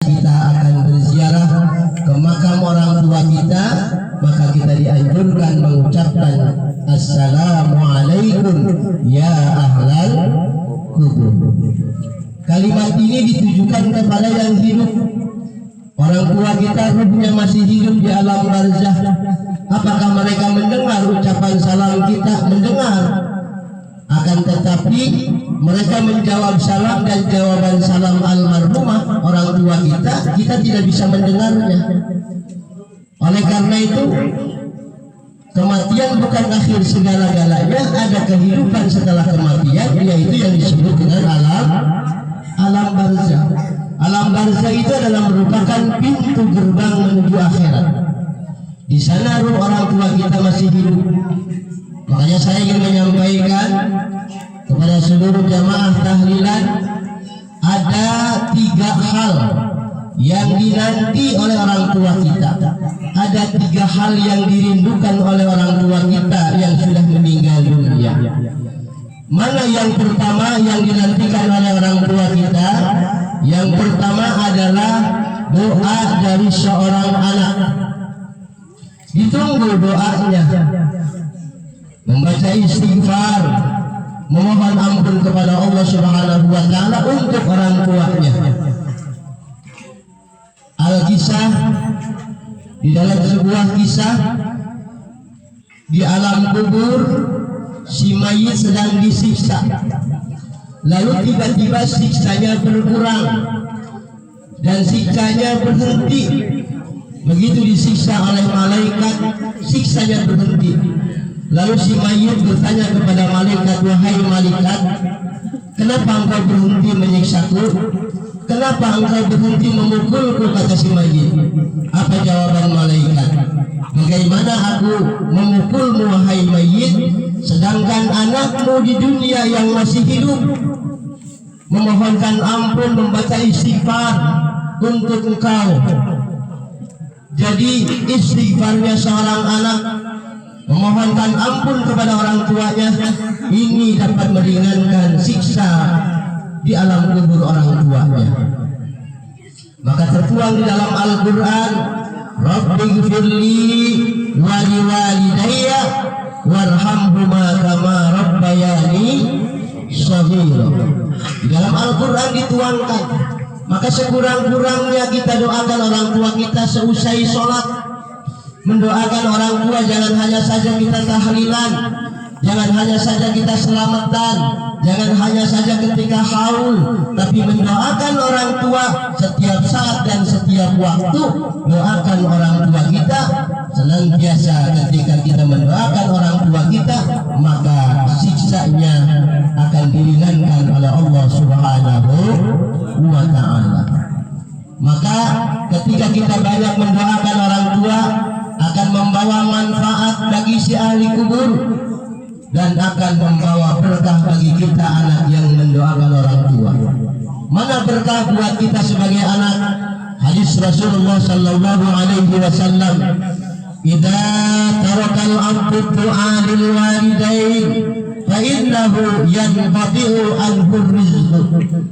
kita akan berziarah ke makam orang tua kita, maka kita dianjurkan mengucapkan Assalamualaikum ya ahlal kubur. Kalimat ini ditujukan kepada yang hidup. Orang tua kita ruhnya masih hidup di alam barzah. Apakah mereka mendengar ucapan salam kita? Mendengar. Akan tetapi mereka menjawab salam dan jawaban salam almarhumah orang tua kita tidak bisa mendengarnya. Oleh karena itu, kematian bukan akhir segala-galanya. Ada kehidupan setelah kematian, yaitu yang disebut dengan alam barzah. Alam barzah itu adalah merupakan pintu gerbang menuju akhirat. Di sana ruh orang tua kita masih hidup. Makanya saya ingin menyampaikan kepada seluruh jamaah tahlilan, ada 3 hal yang dinanti oleh orang tua kita. Ada 3 hal yang dirindukan oleh orang tua kita yang sudah meninggal dunia. Mana yang pertama yang dinantikan oleh orang tua kita? Yang pertama adalah doa dari seorang anak. Ditunggu doanya, membaca istighfar, memohon ampun kepada Allah Subhanahu wa taala untuk orang tuanya. Al-kisah, di dalam sebuah kisah di alam kubur, si mayit sedang disiksa. Lalu tiba-tiba siksanya berkurang dan siksanya berhenti. Begitu disiksa oleh malaikat, siksanya berhenti. Lalu si mayit bertanya kepada malaikat, wahai malaikat, kenapa engkau berhenti menyiksaku? Kenapa engkau berhenti memukulku? Kata si mayit. Apa jawaban malaikat? Bagaimana aku memukulmu wahai mayit, sedangkan anakmu di dunia yang masih hidup memohonkan ampun, membaca istighfar untuk engkau. Jadi istighfarnya seorang anak, memohonkan ampun kepada orang tuanya, ini dapat meringankan siksa di alam kubur orang tuanya. Maka tertuang di dalam Al-Quran, Rabbighfirli wa liwalidayya warhamhuma kama rabbayani shaghira. Di dalam Al-Quran dituangkan, maka sekurang-kurangnya kita doakan orang tua kita seusai sholat. Mendoakan orang tua jangan hanya saja kita tahlilan, jangan hanya saja kita selamatan, jangan hanya saja ketika haul, tapi mendoakan orang tua setiap saat dan setiap waktu. Doakan orang tua kita senantiasa. Ketika kita mendoakan orang tua kita, maka siksanya akan diringankan oleh Allah Subhanahu wa ta'ala. Maka ketika kita banyak mendoakan orang tua, akan membawa manfaat bagi si ahli kubur dan akan membawa berkah bagi kita anak yang mendoakan orang tua. Mana berkah buat kita sebagai anak? Hadis Rasulullah sallallahu alaihi wasallam, "Idza tarakal abdu du'a lil walidain fa innahu yanqati'u anhu rizq."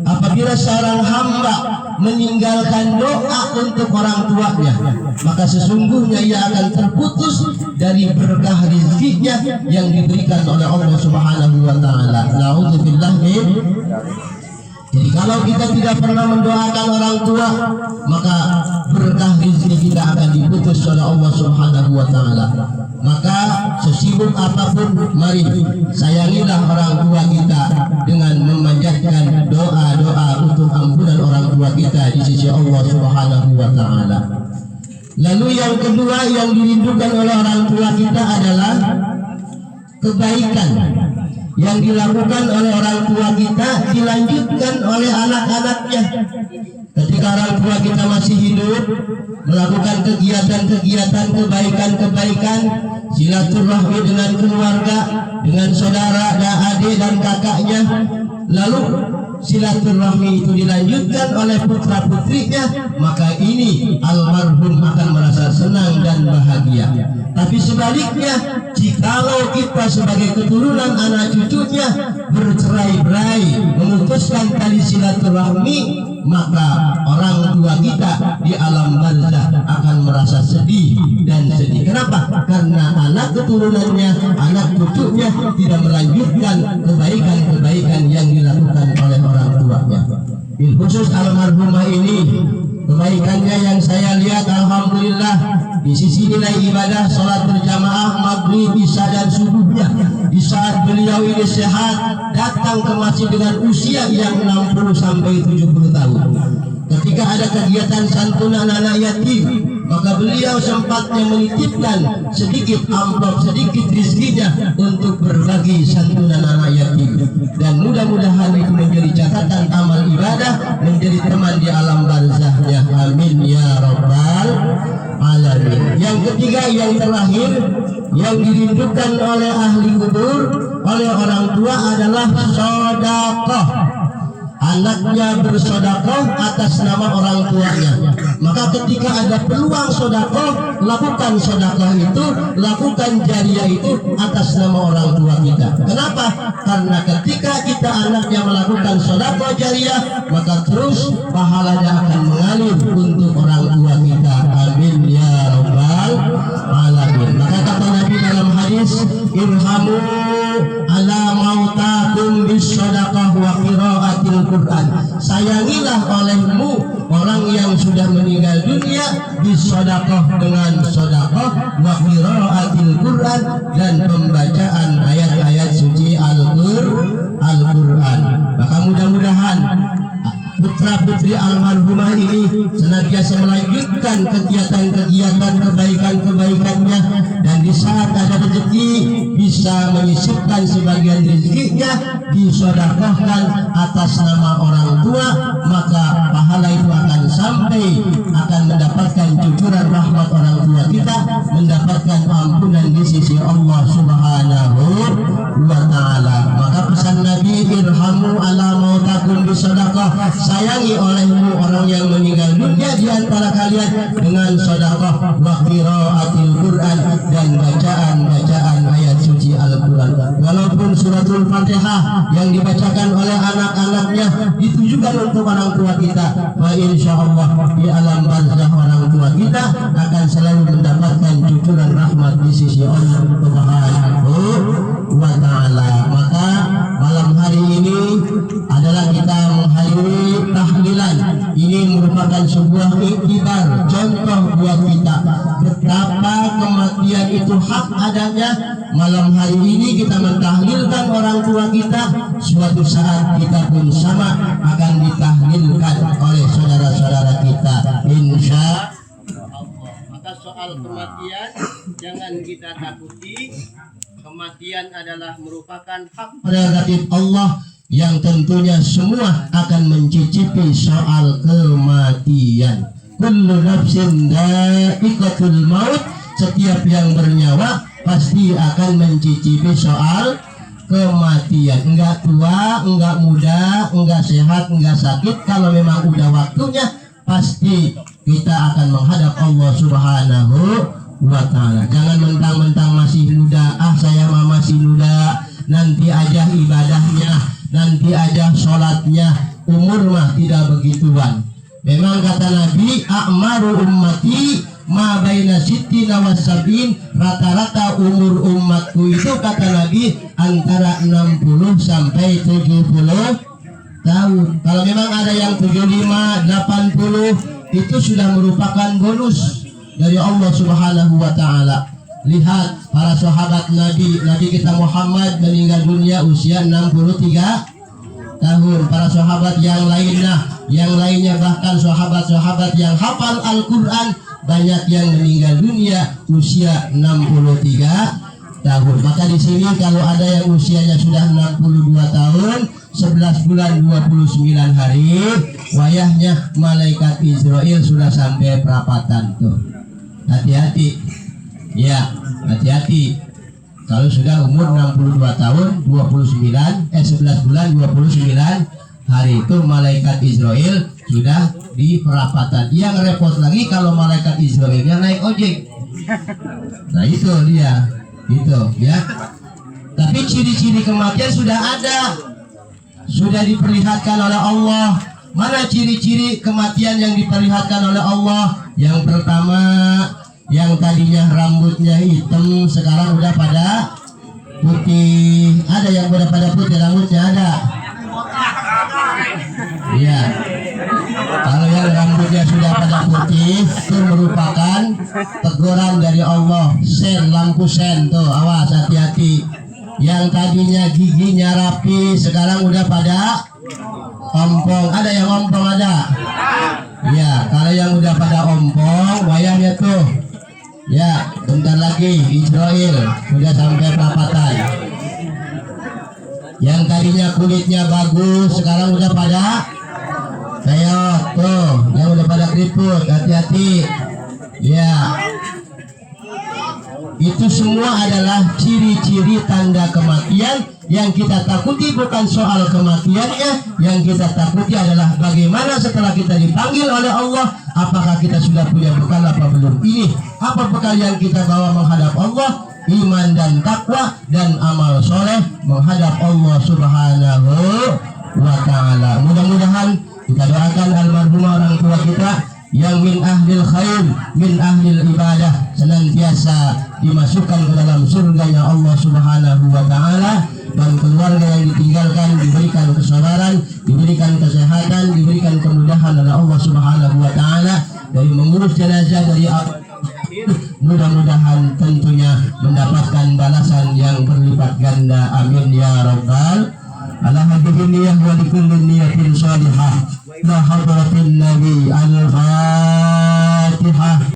Apabila seorang hamba meninggalkan doa untuk orang tuanya, maka sesungguhnya ia akan terputus dari berkah rezekinya yang diberikan oleh Allah Subhanahu wa taala. Nauzubillah min. Jadi kalau kita tidak pernah mendoakan orang tua, maka berkah rezeki kita akan diputus oleh Allah Subhanahu wa taala. Maka sesibuk apapun, mari sayangilah orang tua kita dengan memanjatkan doa-doa untuk ampunan orang tua kita di sisi Allah Subhanahu wa taala. Lalu yang kedua yang dirindukan oleh orang tua kita adalah kebaikan yang dilakukan oleh orang tua kita dilanjutkan oleh anak-anaknya. Ketika orang tua kita masih hidup, melakukan kegiatan-kegiatan kebaikan-kebaikan, silaturahmi dengan keluarga, dengan saudara dan adik dan kakaknya, lalu silaturahmi itu dilanjutkan oleh putra-putrinya, maka ini almarhum akan merasa senang dan bahagia. Tapi sebaliknya, jikalau kita sebagai keturunan anak cucunya bercerai-berai, memutuskan tali silaturahmi, maka orang tua kita merasa sedih dan sedih. Kenapa? Karena anak keturunannya, anak cucunya tidak melanjutkan kebaikan-kebaikan yang dilakukan oleh orang tuanya. Bil khusus almarhumah ini, kebaikannya yang saya lihat alhamdulillah di sisi nilai ibadah sholat berjamaah maghrib, isya dan subuhnya di saat beliau ini sehat datang ke masjid dengan usia yang 60 sampai 70 tahun. Ketika ada kegiatan santunan anak yatim, maka beliau sempatnya menitipkan sedikit amplop, sedikit rizkinya untuk berbagi santunan anak yatim. Dan mudah-mudahan itu menjadi catatan amal ibadah, menjadi teman di alam barzahnya. Amin ya rabbal alamin. Yang ketiga, yang terakhir, yang dirindukan oleh ahli kubur, oleh orang tua adalah sedekah. Anaknya bersedekah atas nama orang tuanya. Maka ketika ada peluang sedekah, lakukan sedekah itu, lakukan jariah itu atas nama orang tua kita. Kenapa? Karena ketika kita anaknya melakukan sedekah jariah, maka terus pahalanya akan mengalir untuk orang tua kita. Amin ya rabbal alamin. Maka kata Nabi dalam hadis, irhamu ala mautakum bisadaqah wa qiraatil Quran. Sayangilah olehmu orang yang sudah meninggal dunia bisadaqah dengan sedekah wa qiraatil Quran dan pembacaan ayat-ayat suci Al-Quran. Maka mudah-mudahan putra-putri almarhumah ini senantiasa melanjutkan kegiatan-kegiatan kebaikan-kebaikannya, dan di saat ada rezeki bisa menyisipkan sebagian rezekinya disedekahkan atas nama orang tua, maka pahala itu akan sampai, akan mendapatkan cucuran rahmat orang tua kita, mendapatkan ampunan di sisi Allah Subhanahu wa ta'ala. Maka pesan Nabi, irhamu ala mautakum bisadaqah, sayangi olehmu orang yang meninggal dunia di antara kalian dengan sedekah wa qiraatil Quran dan bacaan-bacaan ayat suci Al-Quran. Walaupun suratul Fatihah yang dibacakan oleh anak-anaknya ditujukan untuk orang tua kita, fa insyaallah di alam barzah orang tua kita akan selalu mendapatkan cucuran rahmat di sisi Allah Subhanahu wa ta'ala. Maka malam hari ini adalah kita menghadiri tahlilan. Ini merupakan sebuah iktibar, contoh buat kita betapa kematian itu hak adanya. Malam hari ini kita mentahlilkan orang tua kita, suatu saat kita pun sama akan ditahlilkan oleh saudara-saudara kita, insya Allah. Maka soal kematian jangan kita takuti. Kematian adalah merupakan hak prerogatif Allah yang tentunya semua akan mencicipi soal kematian. Kullu nafsin dha'iqatul maut, setiap yang bernyawa pasti akan mencicipi soal kematian. Enggak tua, enggak muda, enggak sehat, enggak sakit, kalau memang udah waktunya pasti kita akan menghadap Allah Subhanahu wa ta'ala. Jangan mentang-mentang masih muda, saya masih muda, nanti aja ibadahnya, nanti aja sholatnya, umur mah tidak begituan. Memang kata Nabi, a'maru ummati ma baina sittina wa sab'in, rata-rata umur umatku itu kata Nabi antara 60 sampai 70 tahun. Kalau memang ada yang 75, 80, itu sudah merupakan bonus dari Allah Subhanahu wa ta'ala. Lihat para sahabat Nabi kita Muhammad meninggal dunia usia 63 tahun. Para sahabat yang lainnya bahkan sahabat-sahabat yang hafal Al-Quran banyak yang meninggal dunia usia 63 tahun. Maka di sini kalau ada yang usianya sudah 62 tahun 11 bulan 29 hari, wayahnya malaikat Israel sudah sampai perapatan tuh. Hati-hati ya, hati-hati. Kalau sudah umur 62 tahun 11 bulan 29 hari itu malaikat Israel sudah di perapatan. Yang repot lagi kalau malaikat Israelnya naik ojek. Nah itu dia, gitu ya. Tapi ciri-ciri kematian sudah ada, sudah diperlihatkan oleh Allah. Mana ciri-ciri kematian yang diperlihatkan oleh Allah? Yang pertama, yang tadinya rambutnya hitam sekarang udah pada putih. Ada yang udah pada putih rambutnya, ada? Iya. Kalau yang rambutnya sudah pada putih itu merupakan teguran dari Allah. Sen, lampu sen tuh, awas hati-hati. Yang tadinya giginya rapi sekarang udah pada ompong. Ada yang ompong, ada? Ya, kalau yang udah pada ompong wayahnya tuh. Ya, bentar lagi Israel udah sampai perapatan. Yang tadinya kulitnya bagus sekarang udah pada kayak tuh, yang udah pada keriput, hati-hati. Ya, itu semua adalah ciri-ciri tanda kematian. Yang kita takuti bukan soal kematiannya, yang kita takuti adalah bagaimana setelah kita dipanggil oleh Allah, apakah kita sudah punya bekal apa belum. Ini apa bekal yang kita bawa menghadap Allah? Iman dan takwa dan amal soleh menghadap Allah Subhanahu wa ta'ala. Mudah-mudahan kita doakan almarhumah orang tua kita yang min ahlil khair, min ahlil ibadah, senantiasa dimasukkan ke dalam surganya Allah Subhanahu wa ta'ala, dan keluarga yang ditinggalkan diberikan kesabaran, diberikan kesehatan, diberikan kemudahan oleh Allah Subhanahu wa ta'ala dari mengurus jenazah dari mudah-mudahan tentunya mendapatkan balasan yang berlipat ganda. Amin ya rabbal alamin. Wa likulli niyatin shalihah la hadratin nabi al-fatihah.